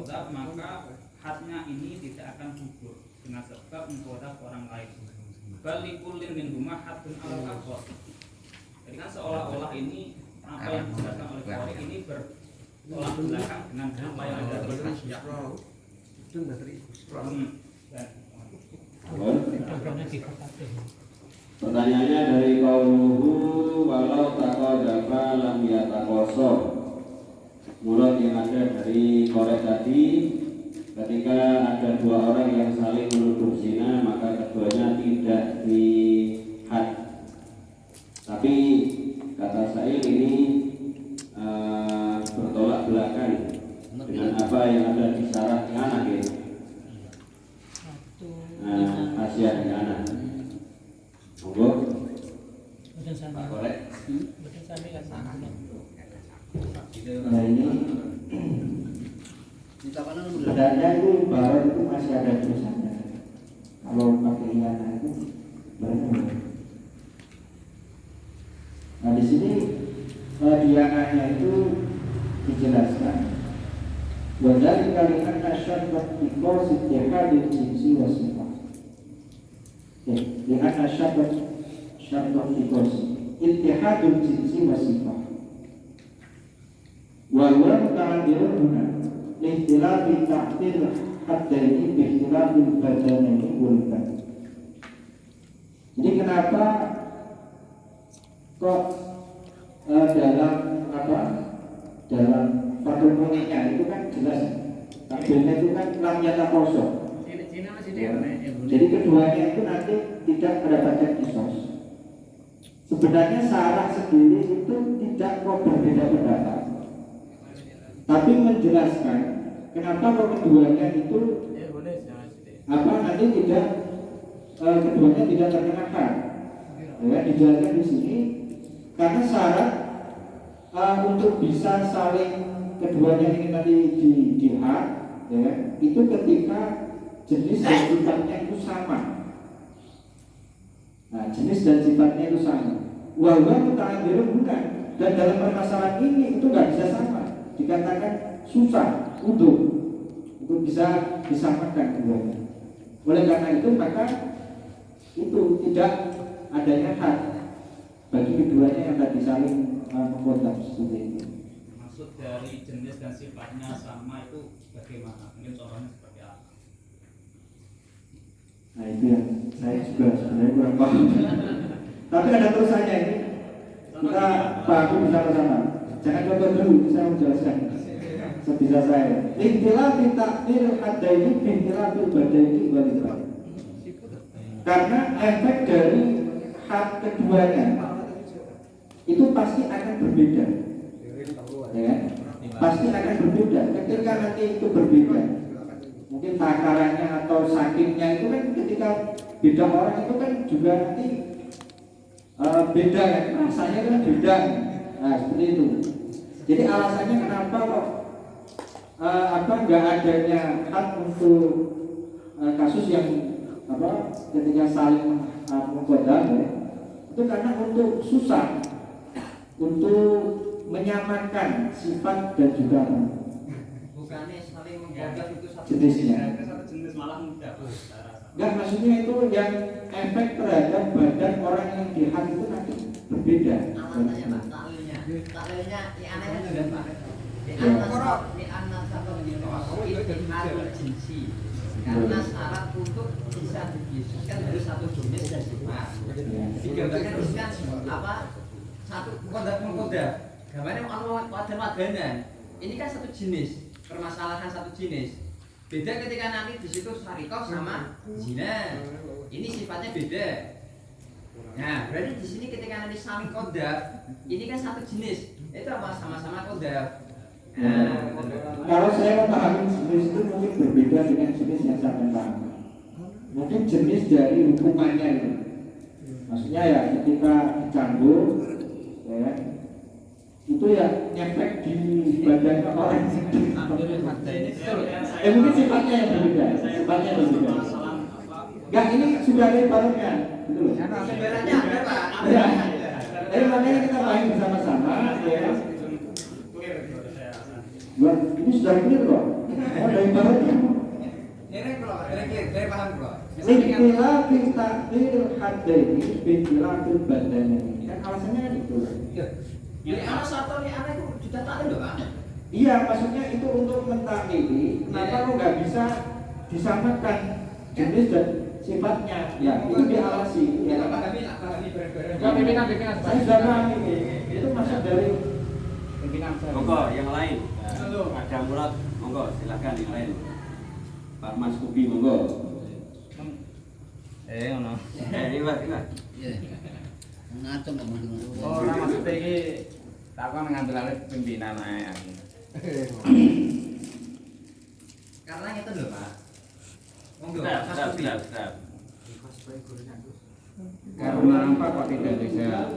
mengkodab, maka hadnya ini tidak akan gugur dengan sebab mengkodab orang lain. Balikulin min rumah hadun al-akhor. Jadi kan seolah-olah ini apa yang dijelaskan oleh Qori ini bertolak belakang dengan apa yang ada di Pertanyaannya dari qauluhu walau taqadafa lam yataqasa. Mulut yang ada dari korek tadi, ketika ada dua orang yang saling menuduh zina maka keduanya tidak dihad. Tapi kata saya ini bertolak belakang dengan apa yang ada di syarah anak ini. Asia di anak. Monggo. Pak Korek. Nah ini sebenarnya itu barat itu masih ada dosanya. Kalau pakai iana itu benar. Nah di sini diananya itu dijelaskan. Wadari kalimat nasyaddat bikosi tehadil jinsi wasifah. Lihat nasyaddat bikosi ittihadul jinsi wasifah. Walau ta'adirun huna lihtilafi ta'adir haddaini bihtilafi badanaini wulkan. Jadi kenapa kok dalam faktornya itu kan jelas takdirnya itu kan lam nyata kosong. Jadi keduanya itu nanti tidak mendapatkan kisos. Sebenarnya syarah sendiri itu tidak kok berbeda pendapat, tapi menjelaskan kenapa kok keduanya itu nanti tidak keduanya tidak terkenakan. Ya, dijelaskan di sini karena syarat untuk bisa saling keduanya ini nanti dihad, ya, itu ketika jenis dan sifatnya itu sama. Nah, jenis dan sifatnya itu sama. Wahwa muta'adirun bukan. Dan dalam permasalahan ini itu nggak bisa sama. Dikatakan susah untuk bisa disamakan keduanya. Oleh karena itu maka itu tidak adanya hak bagi keduanya yang tadi saling mengkodam seperti itu. Maksud dari jenis dan sifatnya sama itu bagaimana? Mungkin contohnya seperti apa? Nah itu yang saya juga sebenarnya kurang paham. Tapi ada terusannya ini. Kita pahami bersama-sama. Jangan contoh dulu, saya menjelaskan sebisa saya. Ikhtilafi takdir haddaini bikhtilafi badaini walibad. Karena efek dari hak keduanya itu pasti akan berbeda, ya, pasti akan berbeda. Ketika nanti itu berbeda, mungkin takarannya atau sakitnya itu kan ketika beda orang itu kan juga nanti beda kan, rasanya kan beda. Nah seperti itu. Jadi alasannya kenapa kok nggak adanya hak untuk kasus yang ketika saling mengkodam, ya, itu karena untuk susah untuk menyamakan sifat dan juga bukannya saling mengkodam itu satu jenisnya. Satu jenis malah mudah. Enggak, maksudnya itu yang efek terhadap badan orang yang dihad itu nanti berbeda. Alasannya Pak, taklilnya yang anehnya juga Pak. Di anak satu itu jinsi. Karena syarat untuk bisa diyesuskan dari satu jenis dan sifat. Digambarkan kan satu mengkodam. Gambarnya wadah-wadanan. Ini kan satu jenis, permasalahan satu jenis. Beda ketika nanti di situ syarikah sama zina. Ini sifatnya beda. Nah, berarti di sini ketika nanti saling kodam, ini kan satu jenis. Itu apa? Sama-sama kodam. Kalau saya memahami jenis itu mungkin berbeda dengan jenis yang saya pahami. Mungkin jenis dari hukumannya itu. Maksudnya ya ketika dicambuk, ya, itu ya nyefek di badannya orang. Mungkin sifatnya yang berbeda. Sifatnya yang berbeda. Enggak, ini sudah ada ibaratnya, gitu loh. Ibaratnya ada Pak. Ya. Jadi makanya kita pahami bersama-sama, ya. Wah, ini sudah clear kok. Ada ibaratnya. Ini kalau dari paham kalau. Istilah takdir hadaini istilah badani. Kan alasannya kan itu. Ini anak satu nih anak itu sudah taklil loh Pak. Iya, maksudnya itu untuk mentaklili. Kenapa lu nggak bisa disamakan jenis dan sifatnya? Ya, itu dialasi. Ya, Ya, pahami bareng-bareng. Pimpinan saya sudah paham ini. Itu masuk dari pimpinan saya. Monggo yang lain. Halo. Ada Murad, monggo silakan yang lain. Pak Mas Kubi monggo. Ngono. Iya. Ngaco kok mendung. Ora maksud iki takon ngambil alih pimpinan ae. Karena itu loh Pak. Monggo. Sedap. Karena apa kok tidak bisa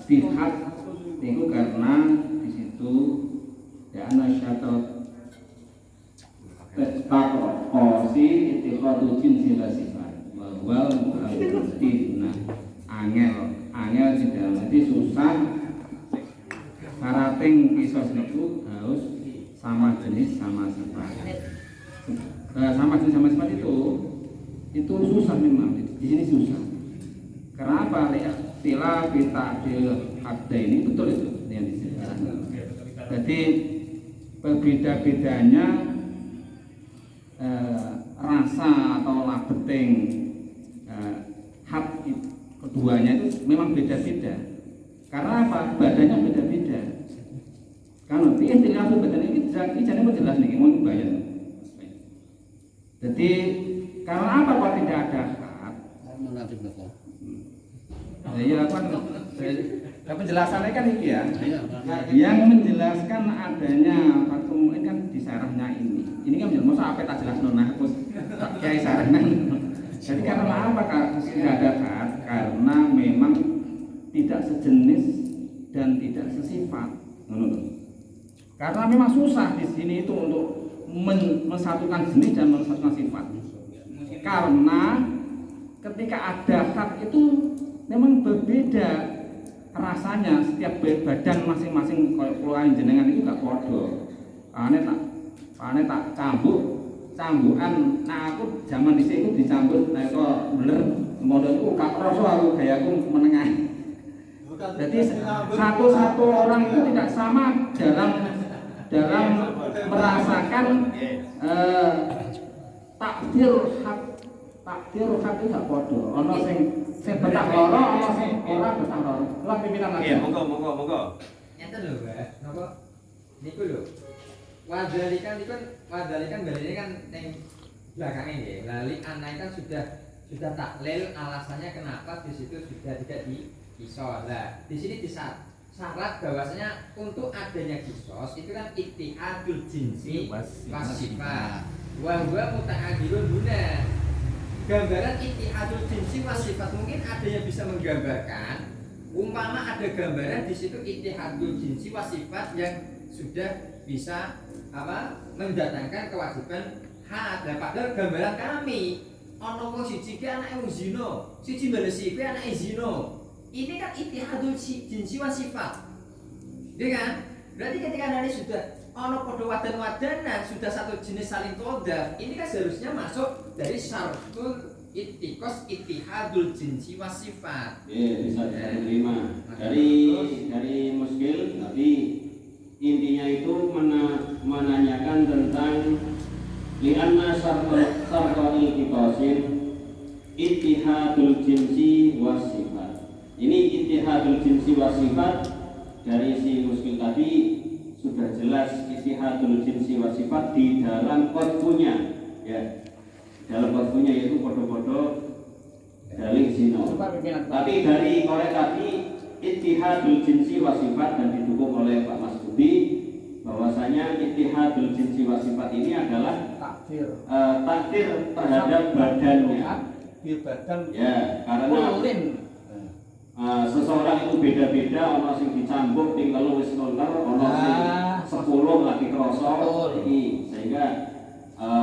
dilihat itu karena di situ ya anak syarat takwa kosi istiqatu jinsi sifat wal nah angel di dalam jadi susah karating kisos niku harus sama jenis sama sifat sama jenis sama sifat itu susah memang di sini susah. Kenapa? Istilah ta'dil hadda ini betul itu yang dijelaskan. Jadi berbeda-bedanya rasa atau labeting had keduanya itu memang beda-beda. Karena apa? Badannya beda-beda. Karena istilah badan ini jangan jelas nih, mau bayar. Jadi karena apa kok tidak ada had? Ya kan penjelasannya kan ini ya. Yang menjelaskan adanya fatum ini kan di sarahnya ini. Ini kan masa apa tak jelas nona aku kayak sarahnya. Jadi karena apa Kak? Tidak ada had karena memang tidak sejenis dan tidak sesifat. Karena memang susah di sini itu untuk mensatukan jenis dan mensatukan sifat. Karena ketika ada had itu memang berbeda rasanya setiap badan masing-masing kalau keluaran jenengan itu gak podo. Ane tak cambukan. Nah aku zaman di sini dicambuk, nah kok bener model itu gak kroso aku gayaku menengah. Jadi satu orang itu tidak sama dalam merasakan takdir hak itu gak podo. Ono sing betah loro, ono sing ora betah loro. Lah pimpinan lagi. Iya, monggo. Enten lho, Mbak. Napa? Niku lho. Wadalikan balik kan yang belakangnya ya. Lali anak kan sudah taklil, alasannya kenapa di situ sudah tidak dikisos. Nah, di sini syarat bahwasanya untuk adanya kisos itu kan ittihadul jinsi wasifat. Wa huwa muta'adilun guna. Gambaran ittihadul jinsi wasifat mungkin ada yang bisa menggambarkan umpama ada gambaran di situ ittihadul jinsi wasifat yang sudah bisa mendatangkan kewajiban had. Nah, padahal gambaran kami ono wong siji ki anake wong zina, siji balesi ki anake zina. Ini kan ittihadul jinsi wasifat. Ya kan? Berarti ketika nanti sudah ono podo wadan-wadanan sudah satu jenis saling kodaf, ini kan seharusnya masuk dari syartul ittikos ittihadul jinsi wasifat. Bisa diterima dari muskil, tapi intinya itu menanyakan tentang li'anna syartul ittiqasin ittihadul jinsi wasifat. Ini ittihadul jinsi wasifat dari si muskil tadi sudah jelas ittihadul jinsi wasifat di dalam qadbunya ya. Dalam qadbunya yaitu podo-podo dalil zina. Tapi dari korek tadi ittihadul jinsi wasifat dan didukung oleh Pak Mas Budi bahwasanya ittihadul jinsi wasifat ini adalah takdir terhadap badannya. Badan Ya, karena seseorang itu beda-beda, ono sing dicambuk ting telu wis nonter, ono sing 10 lagi kroso iki sehingga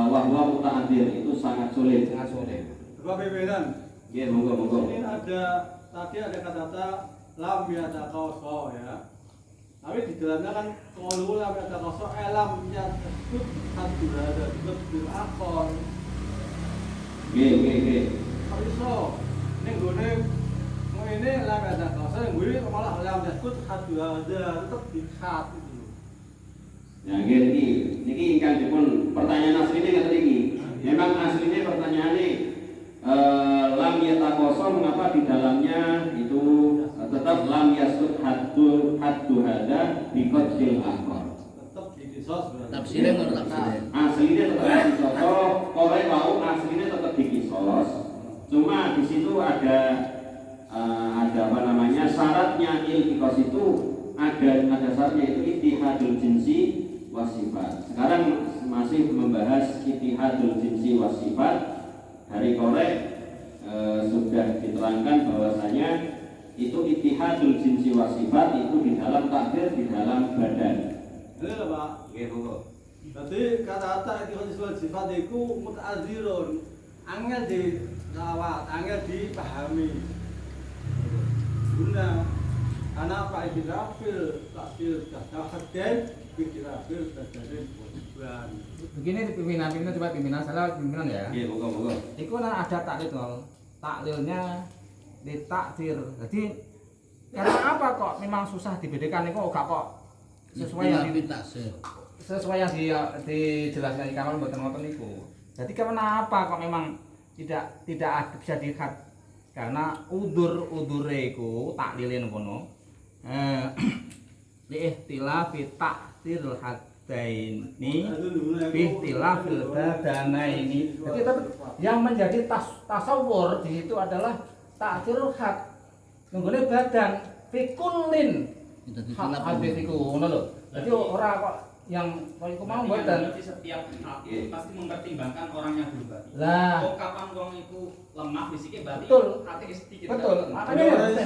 wahwa muta'addir itu sangat sulit. Bapak pimpinan, Nggih, monggo. ini tadi ada kata-kata lam yataqawsa ya. Tapi di dalamnya kan pengeluh lah kata kosong elam yang tersebut satu ada lebih akor. Oke. Iso ning gone mau ini lah kata kosong yang gue malah elam tersebut satu ada tetap dikhat itu. Ya niki ingkang dipun pertanyaan asline ngaten iki. Memang aslinya pertanyaannya lam yatakoso mengapa di dalamnya itu tetap lam yasud haddu hada biqadil akor. Tetap dikisos berarti. Tafsirnya ngono tafsirnya. Aslinya tetap dikisos, oleh mau aslinya tetap dikisos. Cuma di situ ada apa namanya syaratnya iltikos itu ada syaratnya itu ittihadul jinsi wasifat. Sekarang masih membahas ittihadul jinsi wasifat. Hari korek sudah diterangkan bahwasanya itu ittihadul jinsi wasifat itu di dalam takdir, di dalam badan. Ini lho Pak. Oke, monggo. Berarti kata-kata ittihadul sifat itu muta'adzirun. Angel dilawat, angel dipahami. Guna karena apa ikhtilafil takdir dan ikhtilafil tadabir bukan. Begini pimpinan coba pimpinan salah pimpinan ya. Iya, monggo. Iku kan ada taklil, taklilnya ditakdir. Jadi karena apa kok memang susah dibedakan itu kok sesuai yang dijelaskan ikan buat nonton itu. Jadi karena apa kok memang tidak bisa dilihat karena udure iku taklilin kono. Liihtilafi takdir hadaini bihtilafil badanaini. Jadi tetap yang menjadi tasawur di situ adalah takdirul had nunggone badan fikulin hadis iku ngono lho. Jadi ora kok yang kalau iku mau mboten. Berarti setiap hati pasti mempertimbangkan orang yang berubah. Lah, Oh, kapan wong itu lemah fisiknya berarti Betul. hati sedikit. betul. Makanya karena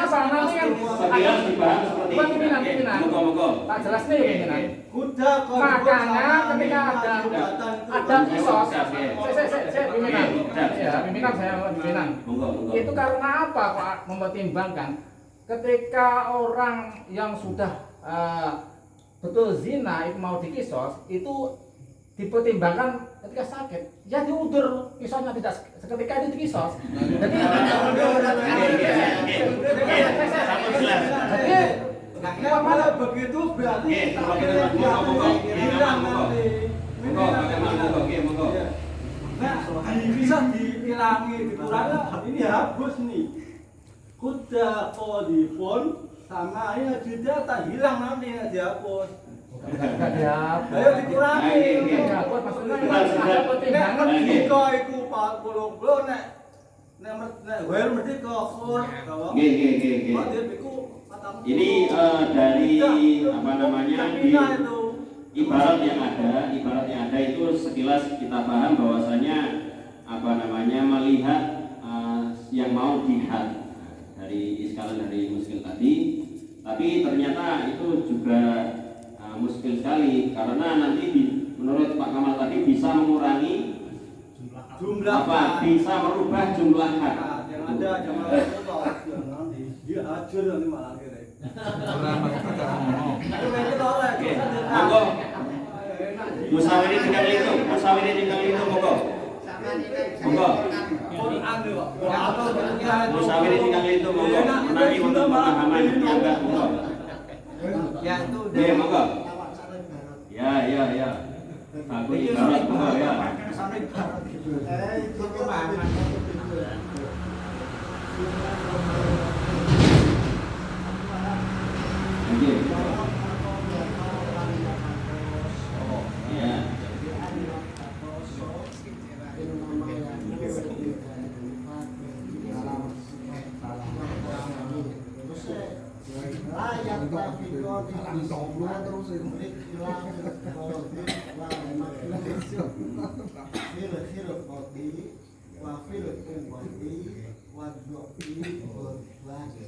apa? Nanti kan Sekilas dibahas seperti ini. pimpinan. Monggo. Tak jelas nih pimpinan. Kuda Makanya ketika ada kisos, pimpinan. Ya, pimpinan saya pimpinan. Monggo. Itu karena apa Pak mempertimbangkan ketika orang yang sudah betul zina itu mau dikisos itu dipertimbangkan ketika sakit ya diudur kisosnya tidak seketika itu dikisos. Jadi kalau begitu berarti hilang nanti. Nah, bisa dihilangi, dikurangi, ini hapus nih. Kuda kodifon sama ya juga tak hilang nanti ya dihapus. Ayo dikurangi. maksudnya ada pertimbangan Jika itu 40 nek gue mesti kur kalau Ini dari apa namanya ibarat yang ada itu sekilas kita paham bahwasanya apa namanya melihat yang mau dilihat dari iskalan dari muskil tadi, tapi ternyata itu juga muskil sekali karena nanti menurut Pak Kamal tadi bisa mengurangi jumlah apa bisa merubah jumlah hak yang ada jangan nanti dia hancur nanti malah akhirnya. Oke, monggo. Musawiri tinggal itu, monggo. Monggo. Musawiri tinggal itu, monggo. Menangi untuk pemahaman piyambak, monggo. Ya itu Oke, monggo. Ya. Aku ibarat monggo ya. itu pemahaman. Oke. Ya.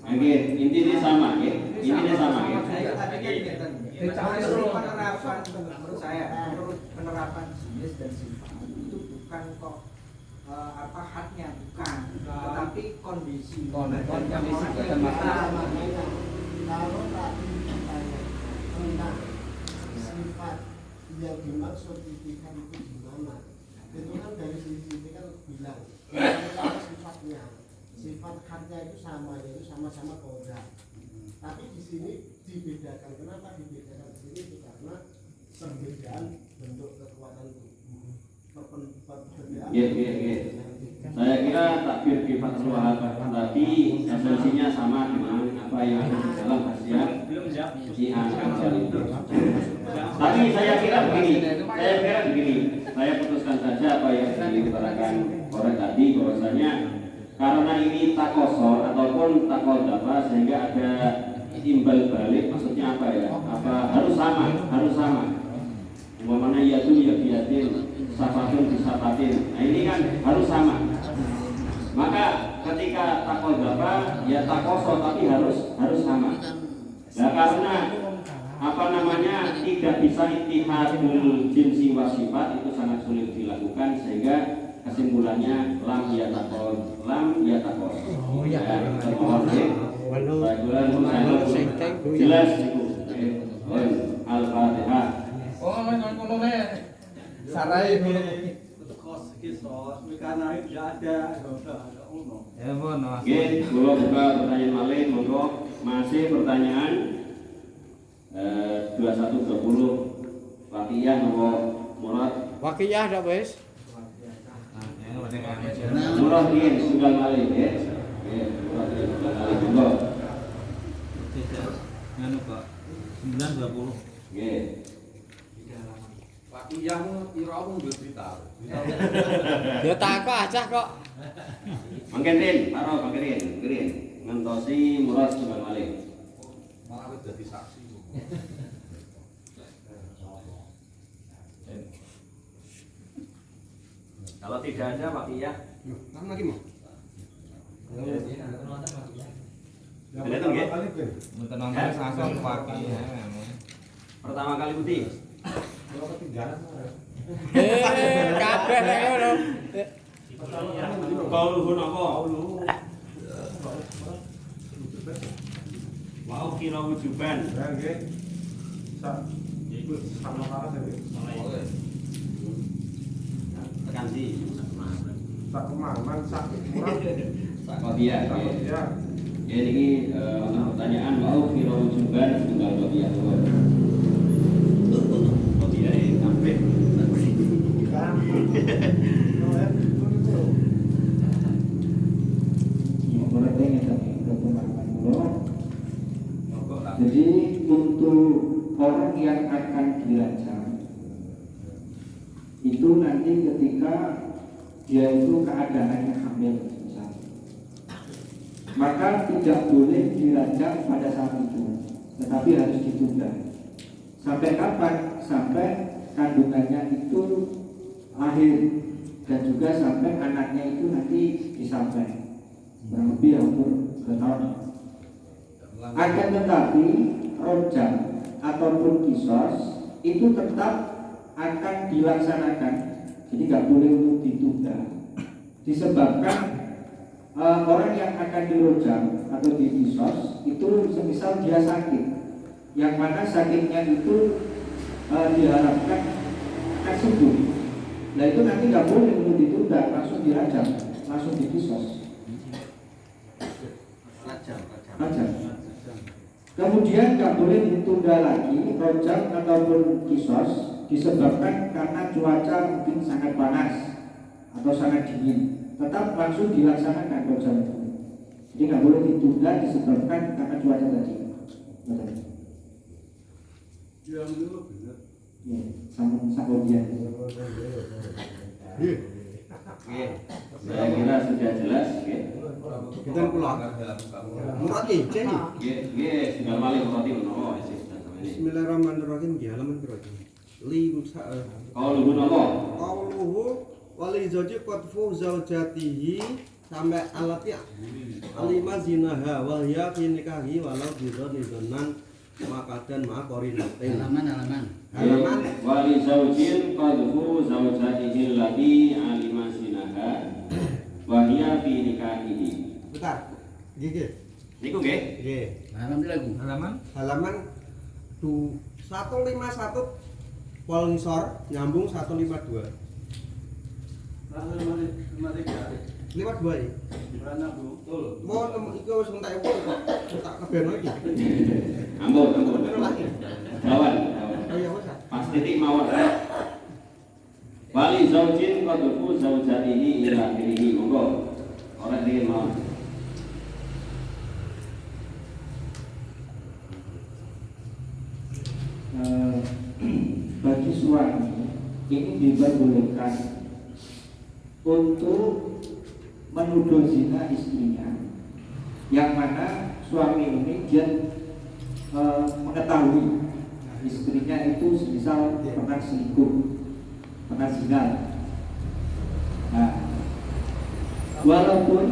Oke, intinya sama ya. Intinya sama ya. Penerapan menurut saya, menurut penerapan jenis dan sifat itu bukan kok haknya bukan, tetapi kondisi kondisi bukan masalah. yang dimaksud itikat itu gimana? Itu kan dari sisi kan bilang sama sifatnya, sifat haknya itu sama, yaitu sama-sama kodrat. Tapi di sini dibedakan. Kenapa dibedakan di sini? Itu karena perbedaan bentuk kekuatan tubuh. Perbedaan. Saya kira takbir di Fathul Wahab tadi esensinya sama dengan apa yang ada di dalam khasiat Syiah Ansari. Tapi saya kira begini, saya putuskan saja apa yang diutarakan orang tadi, bahwasanya karena ini takosor ataupun takol dapat sehingga ada imbal balik, maksudnya apa ya? Apa harus sama. Umpamanya yaitu ya biatin, safatun bisafatin. Nah ini kan harus sama. Maka ketika takol dapat ya takosor tapi harus sama. Nah karena apa namanya tidak bisa ittihadul jinsi wa sifat itu sangat sulit dilakukan, sehingga kesimpulannya lam yatakos. Oh ya. Jelas itu. Al-Fatihah. Oh, ngono ne. Sarai ngono. Kisos, karena itu ada ono. Ya ngono. Oke, kula buka pertanyaan malih, monggo. Masih pertanyaan 2120 Wakiyah nopo Murad? Wakiyah dak wis. Murad ingin tunggal malih ya. Nggih, Murad tunggal malih monggo. Nganu Pak 920. Nggih. Yang ira aku nduwe berita. Ya tak kok acah kok. Mangken Rin, taro Bang Rin. Ngentosi Murad tunggal malih. Malah wis dadi saksi. Kalau tidak ada Wakiyah, Kan lagi mau. Kelihatan nggih? Mboten nonton langsung pagi ya. Pertama kali putih. Kabeh nek ngono. Qauluhun apa? Mau kira wujuban. Ya nggih. Iku sama karo dhewe. Tekan si. Sak kemaman sak murah. Sak Qadiyah. Ya. Ya ini pertanyaan mau kira wujuban tunggal Qadiyah. Qadiyah sampai. Jadi untuk orang yang akan dirajam itu nanti ketika dia itu keadaannya hamil misalnya, maka tidak boleh dirajam pada saat itu, tetapi harus ditunda. Sampai kapan? Sampai kandungannya itu lahir dan juga sampai anaknya itu nanti disampai kurang lebih umur 2 tahun. Akan tetapi rojam ataupun kisos itu tetap akan dilaksanakan, jadi nggak boleh untuk ditunda. Disebabkan orang yang akan dirojam atau dikisos itu semisal dia sakit, yang mana sakitnya itu diharapkan akan sembuh. Nah itu nanti nggak boleh untuk ditunda, langsung dirajam, langsung dikisos. Rajam. Kemudian nggak boleh ditunda lagi rojam ataupun kisos disebabkan karena cuaca mungkin sangat panas atau sangat dingin, tetap langsung dilaksanakan rojam itu. Jadi nggak boleh ditunda disebabkan karena cuaca tadi. Yang dulu bener. Ya, sama dia. Saya kira sudah jelas. Kita pulang. Murad iki. Nggih, tinggal malih roti menawa isih sudah sampeyan. Bismillahirrahmanirrahim. Nggih, halaman piro iki? 5. Qauluhun apa? Qauluhu wali zawji qatfu zaujatihi sampai alati alima zinaha wal ya fi nikahi walau bidzani dhannan makadan ma qarinatin. Halaman. Wali zaujin qadfu zaujatihi allati alima zinaha wa hiya fi nikahihi. Bentar. Nggih. Niku nggih. Nggih. Halaman Halaman 151 pol ngisor nyambung 152. 52 ya. Mau iki wis entek tak kebeno iki. Ampun. Bener lagi. Kawan. Oh iya wis. Pas titik mawon. Wali zaujin qadfu zaujatihi ila akhirih. Monggo. Ora dingin mawon. Bagi suami ini diperbolehkan untuk menuduh zina istrinya, yang mana suami ini dia mengetahui istrinya itu misal pernah selingkuh, pernah zina. Nah, walaupun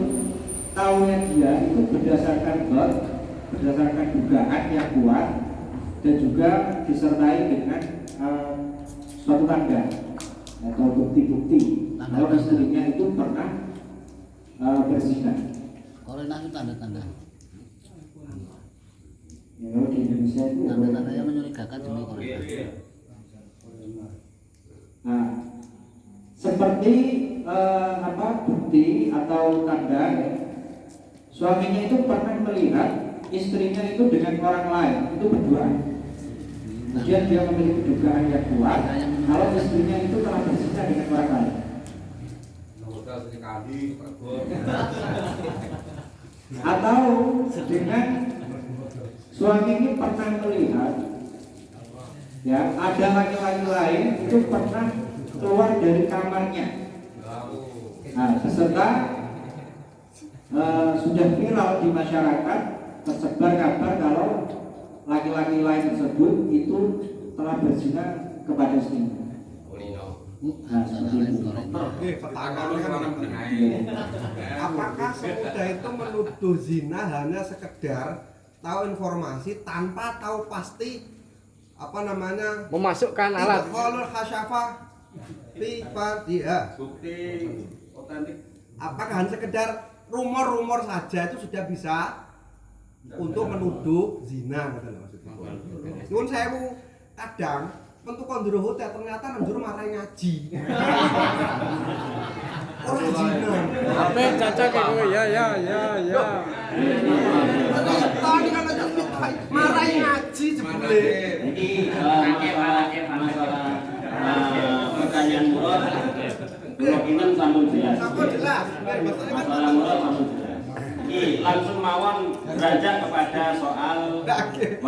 tahunya dia itu berdasarkan dugaan yang kuat dan juga disertai dengan suatu tanda atau bukti-bukti kalau istrinya itu pernah berzina. Korena itu tanda-tanda. Ya, kalau di Indonesia itu Tanda-tanda yang mencurigakan jenis korena. Nah, seperti bukti atau tanda ya, suaminya itu pernah melihat istrinya itu dengan orang lain itu berdua. Kemudian dia memiliki dugaan yang kuat kalau istrinya itu telah berzina dengan orang lain. Atau dengan suami ini pernah melihat ya ada laki-laki lain itu pernah keluar dari kamarnya. Nah, beserta sudah viral di masyarakat, tersebar kabar kalau laki-laki lain tersebut itu telah berzina kepada istrinya. Nah, seperti itu. Apakah semudah itu menuduh zina hanya sekedar tahu informasi tanpa tahu pasti Memasukkan alat. Idkhalul khasyafah fi fardhiha. Bukti otentik. Apakah hanya sekedar rumor-rumor saja itu sudah bisa untuk menuduh zina gitu loh maksudnya. Nyuwun sewu, kadang bentuk kondro hotel ternyata nang jero marai ngaji. Ora zina. Apa cocok kowe ya. Tadi kan ada marai ngaji jebule. Jadi masalah pertanyaan murad kemungkinan sambung jelas. Sampun jelas. Masalah murad sambung jelas. Langsung mawon beranjak kepada soal waqiah.